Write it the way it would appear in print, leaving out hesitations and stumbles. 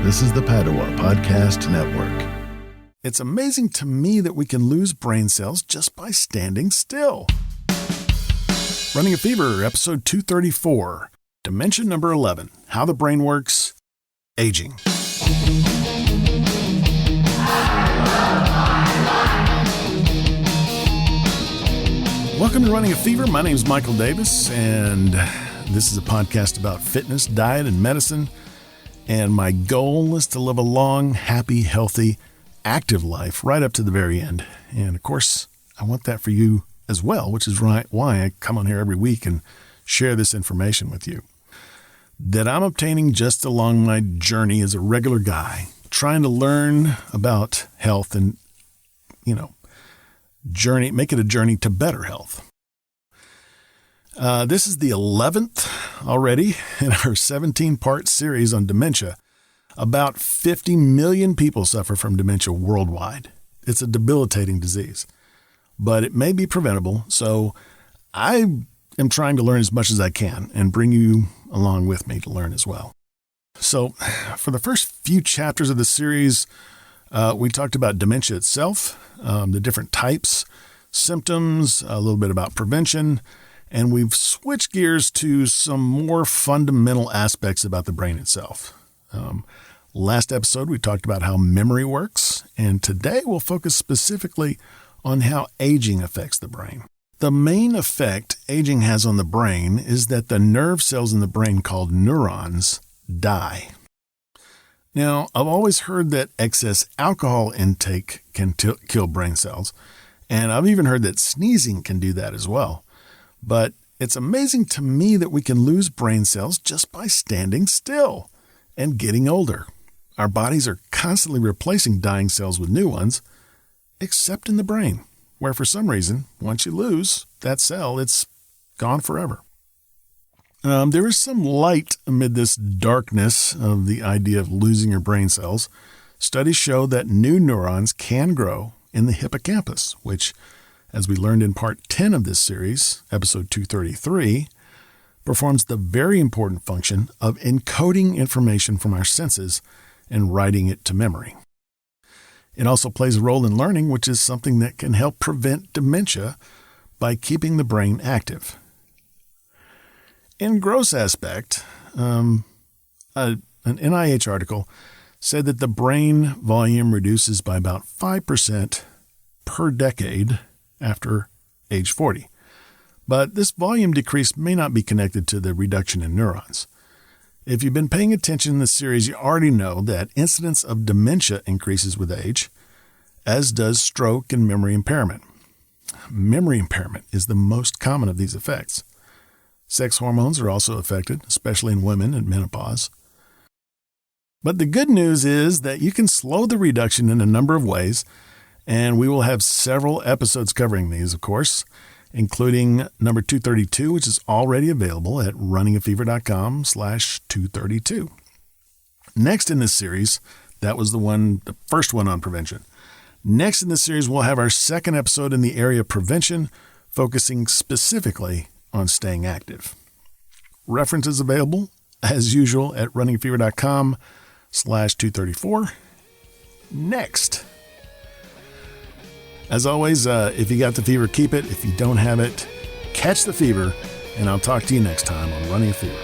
This is the Padua Podcast Network. It's amazing to me that we can lose brain cells just by standing still. Running a Fever, episode 234, Dementia number 11, How the Brain Works, Aging. Welcome to Running a Fever. My name is Michael Davis, and this is a podcast about fitness, diet, and medicine. And my goal is to live a long, happy, healthy, active life right up to the very end. And of course, I want that for you as well, which is why I come on here every week and share this information with you that I'm obtaining just along my journey as a regular guy, trying to learn about health and, make it a journey to better health. This is the 11th already in our 17-part series on dementia. About 50 million people suffer from dementia worldwide. It's a debilitating disease, but it may be preventable. So I am trying to learn as much as I can and bring you along with me to learn as well. So for the first few chapters of the series, we talked about dementia itself, the different types, symptoms, a little bit about prevention, and we've switched gears to some more fundamental aspects about the brain itself. Last episode, we talked about how memory works, and today we'll focus specifically on how aging affects the brain. The main effect aging has on the brain is that the nerve cells in the brain called neurons die. Now, I've always heard that excess alcohol intake can kill brain cells, and I've even heard that sneezing can do that as well. But it's amazing to me that we can lose brain cells just by standing still and getting older. Our bodies are constantly replacing dying cells with new ones, except in the brain, where for some reason, once you lose that cell, it's gone forever. There is some light amid this darkness of the idea of losing your brain cells. Studies show that new neurons can grow in the hippocampus, which, as we learned in part 10 of this series, episode 233, performs the very important function of encoding information from our senses and writing it to memory. It also plays a role in learning, which is something that can help prevent dementia by keeping the brain active. In gross aspect, an NIH article said that the brain volume reduces by about 5% per decade after age 40. But this volume decrease may not be connected to the reduction in neurons. If you've been paying attention in this series, you already know that incidence of dementia increases with age, as does stroke and memory impairment. Memory impairment is the most common of these effects. Sex hormones are also affected, especially in women at menopause. But the good news is that you can slow the reduction in a number of ways, and we will have several episodes covering these, of course, including number 232, which is already available at runningafever.com/232. Next in this series, that was the first one on prevention. Next in this series, we'll have our second episode in the area of prevention, focusing specifically on staying active. References available, as usual, at runningafever.com/234. Next. As always, if you got the fever, keep it. If you don't have it, catch the fever, and I'll talk to you next time on Running a Fever.